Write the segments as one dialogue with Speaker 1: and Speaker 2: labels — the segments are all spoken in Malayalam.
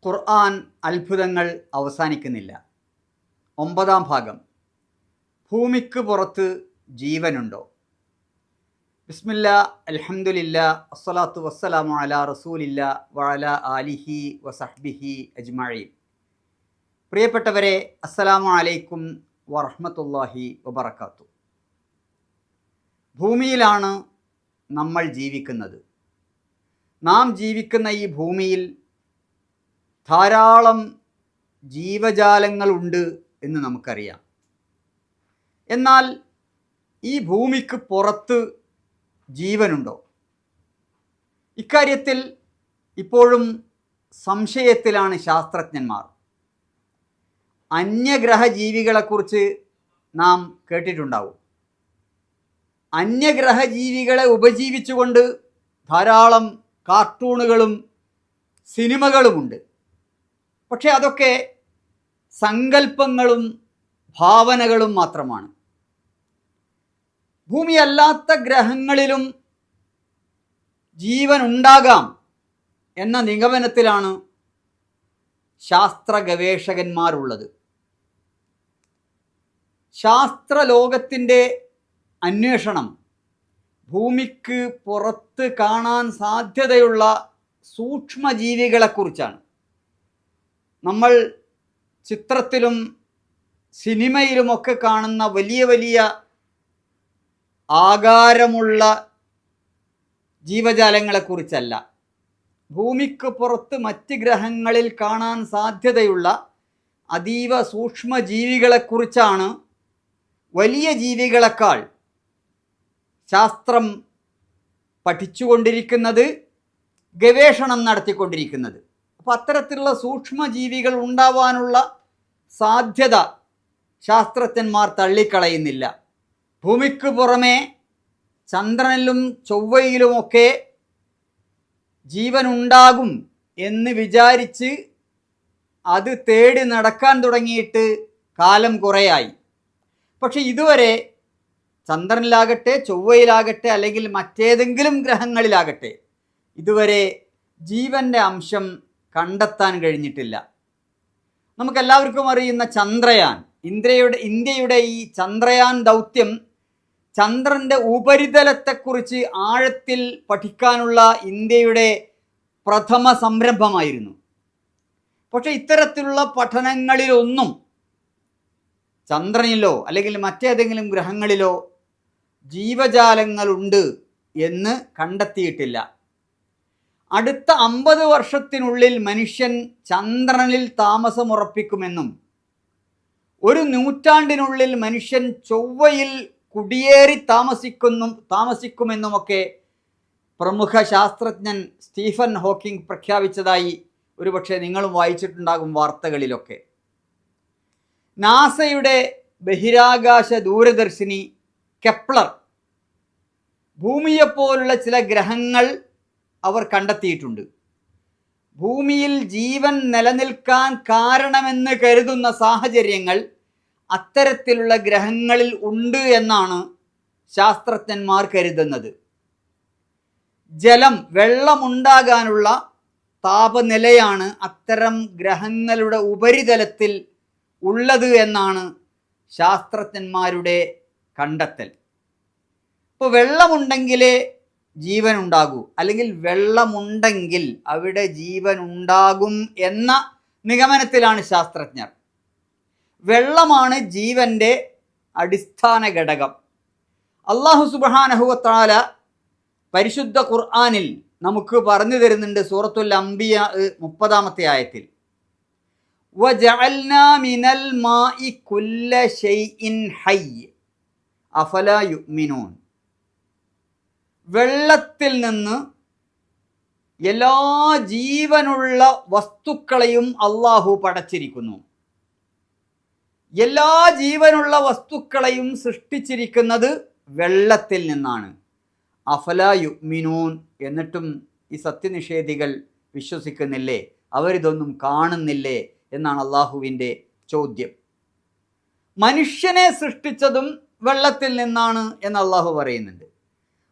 Speaker 1: ഖുർആൻ അത്ഭുതങ്ങൾ അവസാനിക്കുന്നില്ല. 9-ാം ഭാഗം. ഭൂമിക്ക് പുറത്ത് ജീവനുണ്ടോ? ബിസ്മില്ലാ, അൽഹംദുലില്ലാ, അസ്സലാത്തു വസ്സലാമു അലാ റസൂലില്ലാ വഅലാ ആലിഹി വസഹ്ബിഹി അജ്മഈൻ. പ്രിയപ്പെട്ടവരെ, അസ്സലാമു അലൈക്കും വറഹ്മത്തുള്ളാഹി വബറകാതുഹു. ഭൂമിയിലാണ് നമ്മൾ ജീവിക്കുന്നത്. നാം ജീവിക്കുന്ന ഈ ഭൂമിയിൽ ധാരാളം ജീവജാലങ്ങളുണ്ട് എന്ന് നമുക്കറിയാം. എന്നാൽ ഈ ഭൂമിക്ക് പുറത്ത് ജീവനുണ്ടോ? ഇക്കാര്യത്തിൽ ഇപ്പോഴും സംശയത്തിലാണ് ശാസ്ത്രജ്ഞന്മാർ. അന്യഗ്രഹ ജീവികളെക്കുറിച്ച് നാം കേട്ടിട്ടുണ്ടാവും. അന്യഗ്രഹ ജീവികളെ ഉപജീവിച്ചുകൊണ്ട് ധാരാളം കാർട്ടൂണുകളും സിനിമകളുമുണ്ട്. പക്ഷെ അതൊക്കെ സങ്കല്പങ്ങളും ഭാവനകളും മാത്രമാണ്. ഭൂമിയല്ലാത്ത ഗ്രഹങ്ങളിലും ജീവൻ ഉണ്ടാകാം എന്ന നിഗമനത്തിലാണ് ശാസ്ത്ര ഗവേഷകന്മാരുള്ളത്. ശാസ്ത്രലോകത്തിൻ്റെ അന്വേഷണം ഭൂമിക്ക് പുറത്ത് കാണാൻ സാധ്യതയുള്ള സൂക്ഷ്മജീവികളെക്കുറിച്ചാണ്. നമ്മൾ ചിത്രത്തിലും സിനിമയിലുമൊക്കെ കാണുന്ന വലിയ വലിയ ആകാരമുള്ള ജീവജാലങ്ങളെക്കുറിച്ചല്ല. ഭൂമിക്ക് പുറത്ത് മറ്റ് ഗ്രഹങ്ങളിൽ കാണാൻ സാധ്യതയുള്ള അതീവ സൂക്ഷ്മജീവികളെക്കുറിച്ചാണ് വലിയ ജീവികളെക്കാൾ ശാസ്ത്രം പഠിച്ചുകൊണ്ടിരിക്കുന്നത്, ഗവേഷണം നടത്തിക്കൊണ്ടിരിക്കുന്നത്. അപ്പോൾ അത്തരത്തിലുള്ള സൂക്ഷ്മജീവികൾ ഉണ്ടാവാനുള്ള സാധ്യത ശാസ്ത്രജ്ഞന്മാർ തള്ളിക്കളയുന്നില്ല. ഭൂമിക്ക് പുറമെ ചന്ദ്രനിലും ചൊവ്വയിലുമൊക്കെ ജീവനുണ്ടാകും എന്ന് വിചാരിച്ച് അത് തേടി നടക്കാൻ തുടങ്ങിയിട്ട് കാലം കുറേയായി. പക്ഷെ ഇതുവരെ ചന്ദ്രനിലാകട്ടെ, ചൊവ്വയിലാകട്ടെ, അല്ലെങ്കിൽ മറ്റേതെങ്കിലും ഗ്രഹങ്ങളിലാകട്ടെ ഇതുവരെ ജീവൻ്റെ അംശം കണ്ടെത്താൻ കഴിഞ്ഞിട്ടില്ല. നമുക്കെല്ലാവർക്കും അറിയുന്ന ചന്ദ്രയാൻ, ഇന്ത്യയുടെ ഈ ചന്ദ്രയാൻ ദൗത്യം ചന്ദ്രൻ്റെ ഉപരിതലത്തെക്കുറിച്ച് ആഴത്തിൽ പഠിക്കാനുള്ള ഇന്ത്യയുടെ പ്രഥമ സംരംഭമായിരുന്നു. പക്ഷെ ഇത്തരത്തിലുള്ള പഠനങ്ങളിലൊന്നും ചന്ദ്രനിലോ അല്ലെങ്കിൽ മറ്റേതെങ്കിലും ഗ്രഹങ്ങളിലോ ജീവജാലങ്ങളുണ്ട് എന്ന് കണ്ടെത്തിയിട്ടില്ല. അടുത്ത 50 വർഷത്തിനുള്ളിൽ മനുഷ്യൻ ചന്ദ്രനിൽ താമസമുറപ്പിക്കുമെന്നും 1 നൂറ്റാണ്ടിനുള്ളിൽ മനുഷ്യൻ ചൊവ്വയിൽ കുടിയേറി താമസിക്കുമെന്നുമൊക്കെ പ്രമുഖ ശാസ്ത്രജ്ഞൻ സ്റ്റീഫൻ ഹോക്കിംഗ് പ്രഖ്യാപിച്ചതായി ഒരുപക്ഷെ നിങ്ങളും വായിച്ചിട്ടുണ്ടാകും വാർത്തകളിലൊക്കെ. നാസയുടെ ബഹിരാകാശ ദൂരദർശിനി കെപ്ലർ ഭൂമിയെപ്പോലുള്ള ചില ഗ്രഹങ്ങൾ അവർ കണ്ടെത്തിയിട്ടുണ്ട്. ഭൂമിയിൽ ജീവൻ നിലനിൽക്കാൻ കാരണമെന്ന് കരുതുന്ന സാഹചര്യങ്ങൾ അത്തരത്തിലുള്ള ഗ്രഹങ്ങളിൽ ഉണ്ട് എന്നാണ് ശാസ്ത്രജ്ഞന്മാർ കരുതുന്നത്. വെള്ളമുണ്ടാകാനുള്ള താപനിലയാണ് അത്തരം ഗ്രഹങ്ങളുടെ ഉപരിതലത്തിൽ ഉള്ളത് എന്നാണ് ശാസ്ത്രജ്ഞന്മാരുടെ കണ്ടെത്തൽ. ഇപ്പോൾ വെള്ളമുണ്ടെങ്കിലേ ജീവൻ ഉണ്ടാകൂ, അല്ലെങ്കിൽ വെള്ളമുണ്ടെങ്കിൽ അവിടെ ജീവൻ ഉണ്ടാകും എന്ന നിഗമനത്തിലാണ് ശാസ്ത്രജ്ഞർ. വെള്ളമാണ് ജീവൻ്റെ അടിസ്ഥാന ഘടകം. അല്ലാഹു സുബ്ഹാനഹു വ തആല പരിശുദ്ധ ഖുർആനിൽ നമുക്ക് പറഞ്ഞു തരുന്നുണ്ട്. സൂറത്തുൽ അംബിയ 30-ാമത്തെ ആയത്തിൽ, വജഅൽനാ മിനൽ മാഇ കുല്ല ശൈഇൻ ഹയ്യ് അഫലാ യുഅ്മിനൂൻ. വെള്ളത്തിൽ നിന്ന് എല്ലാ ജീവനുള്ള വസ്തുക്കളെയും അള്ളാഹു പടച്ചിരിക്കുന്നു. എല്ലാ ജീവനുള്ള വസ്തുക്കളെയും സൃഷ്ടിച്ചിരിക്കുന്നത് വെള്ളത്തിൽ നിന്നാണ്. അഫലാ യുഅ്മിനൂൻ. എന്നിട്ടും ഈ സത്യനിഷേധികൾ വിശ്വസിക്കുന്നില്ലേ? അവരിതൊന്നും കാണുന്നില്ലേ എന്നാണ് അള്ളാഹുവിൻ്റെ ചോദ്യം. മനുഷ്യനെ സൃഷ്ടിച്ചതും വെള്ളത്തിൽ നിന്നാണ് എന്ന് അള്ളാഹു പറയുന്നുണ്ട്.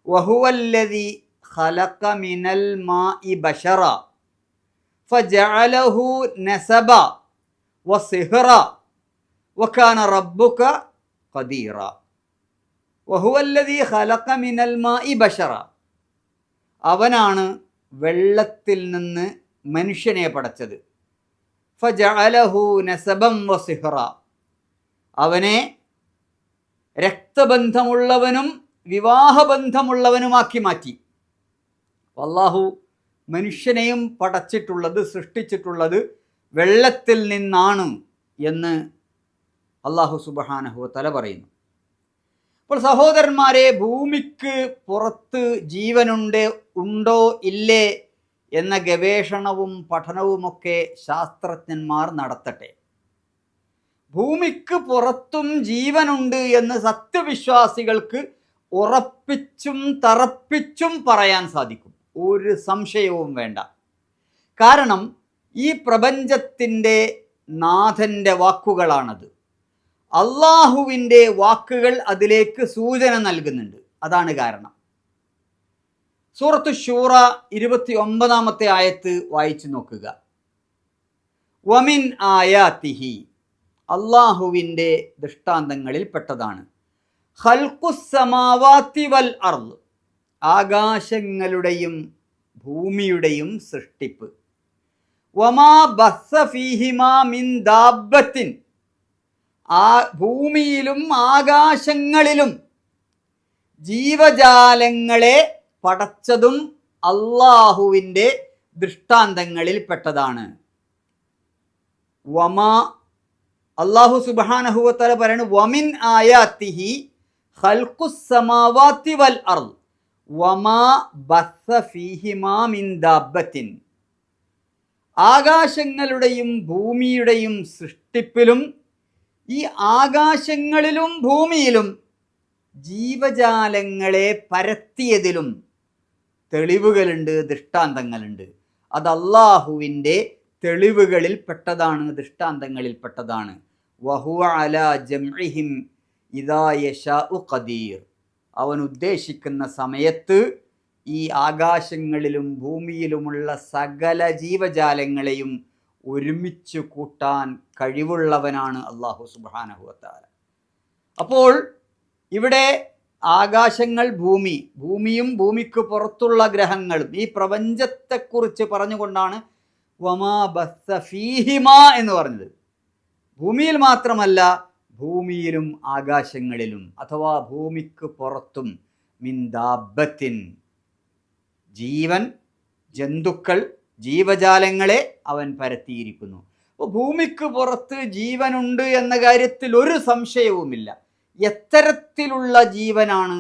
Speaker 1: വഹുവല്ലദി ഖലഖ മിനൽ മാഇ ബശറ ഫജഅലഹു നസബ വസിഹ്റ വകാന റബ്ബുക ഖദീറ വഹുവല്ലദീ ഖലഖ മിനൽ മാഇ ബശറ. അവനാണ് വെള്ളത്തിൽ നിന്ന് മനുഷ്യനെ പടച്ചത്. ഫജഅലഹു നസബൻ വസിഹ്റ, അവനെ രക്തബന്ധമുള്ളവനും വിവാഹബന്ധമുള്ളവനുമാക്കി മാറ്റി. അല്ലാഹു മനുഷ്യനെയും പടച്ചിട്ടുള്ളത്, സൃഷ്ടിച്ചിട്ടുള്ളത് വെള്ളത്തിൽ നിന്നാണ് എന്ന് അല്ലാഹു സുബ്ഹാനഹു വ തആല പറയുന്നു. അപ്പോൾ സഹോദരന്മാരെ, ഭൂമിക്ക് പുറത്ത് ഉണ്ടോ ഇല്ലേ എന്ന ഗവേഷണവും പഠനവുമൊക്കെ ശാസ്ത്രജ്ഞന്മാർ നടത്തട്ടെ. ഭൂമിക്ക് പുറത്തും ജീവനുണ്ട് എന്ന് സത്യവിശ്വാസികൾക്ക് ഉറപ്പിച്ചും തറപ്പിച്ചും പറയാൻ സാധിക്കും, ഒരു സംശയവും വേണ്ട. കാരണം ഈ പ്രപഞ്ചത്തിൻ്റെ നാഥൻ്റെ വാക്കുകളാണത്. അള്ളാഹുവിൻ്റെ വാക്കുകൾ അതിലേക്ക് സൂചന നൽകുന്നുണ്ട്. അതാണ് കാരണം. സൂറത്തു ശൂറ 29-ാമത്തെ ആയത്ത് വായിച്ചു നോക്കുക. വമിൻ ആയാതിഹി, അള്ളാഹുവിൻ്റെ ദൃഷ്ടാന്തങ്ങളിൽ പെട്ടതാണ്. ഖൽഖുസ് സമാവാതി വൽ അർദ്, ആകാശങ്ങളുടെയും ഭൂമിയുടെയും സൃഷ്ടിപ്പ്. വമാ ബസ്സ ഫീഹിമാ മിൻ ദാബത്തിൻ, ആ ഭൂമിയിലും ആകാശങ്ങളിലും ജീവജാലങ്ങളെ പടച്ചതും അള്ളാഹുവിൻ്റെ ദൃഷ്ടാന്തങ്ങളിൽ പെട്ടതാണ്. വമാ, അള്ളാഹു സുബ്ഹാനഹു വ തആല പറയുന്നു, വമിൻ ആയാതിഹി ഖൽഖുസ് സമാവാതി വൽ അർദ് വമാ ബസ്സ ഫീഹിമാ മിൻ ദാബത്തിൻ, ആകാശങ്ങളുടെയും ഭൂമിയുടെയും സൃഷ്ടിപ്പിലും ഈ ആകാശങ്ങളിലും ഭൂമിയിലും ജീവജാലങ്ങളെ പരത്തിയതിലും തെളിവുകളുണ്ട്, ദൃഷ്ടാന്തങ്ങളുണ്ട്. അത് അള്ളാഹുവിൻ്റെ തെളിവുകളിൽ പെട്ടതാണ്, ദൃഷ്ടാന്തങ്ങളിൽ പെട്ടതാണ്. വഹുവ അലാ ജംഇഹിം ഇദാ യശാഉ ഖദീർ, അവൻ ഉദ്ദേശിക്കുന്ന സമയത്ത് ഈ ആകാശങ്ങളിലും ഭൂമിയിലുമുള്ള സകല ജീവജാലങ്ങളെയും ഒരുമിച്ച് കൂട്ടാൻ കഴിവുള്ളവനാണ് അല്ലാഹു സുബ്ഹാനഹു വ തആല. അപ്പോൾ ഇവിടെ ആകാശങ്ങൾ, ഭൂമിയും ഭൂമിക്ക് പുറത്തുള്ള ഗ്രഹങ്ങളും ഈ പ്രപഞ്ചത്തെക്കുറിച്ച് പറഞ്ഞുകൊണ്ടാണ് വമാ ബസ്സ ഫീഹിമാ എന്ന് പറഞ്ഞത്. ഭൂമിയിൽ മാത്രമല്ല, ഭൂമിയിലും ആകാശങ്ങളിലും അഥവാ ഭൂമിക്ക് പുറത്തും മിൻ ദാബത്തിൻ, ജീവൻ, ജന്തുക്കൾ, ജീവജാലങ്ങളെ അവൻ പരത്തിയിരിക്കുന്നു. അപ്പോൾ ഭൂമിക്ക് പുറത്ത് ജീവനുണ്ട് എന്ന കാര്യത്തിൽ ഒരു സംശയവുമില്ല. എത്തരത്തിലുള്ള ജീവനാണ്,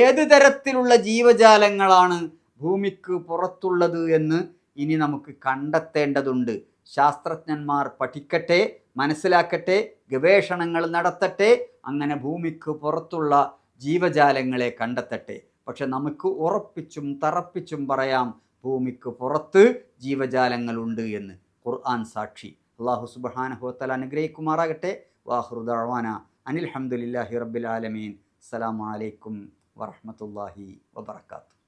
Speaker 1: ഏത് തരത്തിലുള്ള ജീവജാലങ്ങളാണ് ഭൂമിക്ക് പുറത്തുള്ളത് എന്ന് ഇനി നമുക്ക് കണ്ടെത്തേണ്ടതുണ്ട്. ശാസ്ത്രജ്ഞന്മാർ പഠിക്കട്ടെ, മനസ്സിലാക്കട്ടെ, ഗവേഷണങ്ങൾ നടത്തട്ടെ, അങ്ങനെ ഭൂമിക്ക് പുറത്തുള്ള ജീവജാലങ്ങളെ കണ്ടെത്തട്ടെ. പക്ഷെ നമുക്ക് ഉറപ്പിച്ചും തറപ്പിച്ചും പറയാം, ഭൂമിക്ക് പുറത്ത് ജീവജാലങ്ങളുണ്ട് എന്ന് ഖുർആൻ സാക്ഷി. അല്ലാഹു സുബ്ഹാനഹു വ തആല അനുഗ്രഹിക്കുമാറാകട്ടെ. വാഖിറു ദഅവാന അനിൽ ഹംദുലില്ലാഹി റബ്ബിൽ ആലമീൻ. അസ്സലാമു അലൈക്കും വറഹ്മത്തുള്ളാഹി വബറകാതുഹു.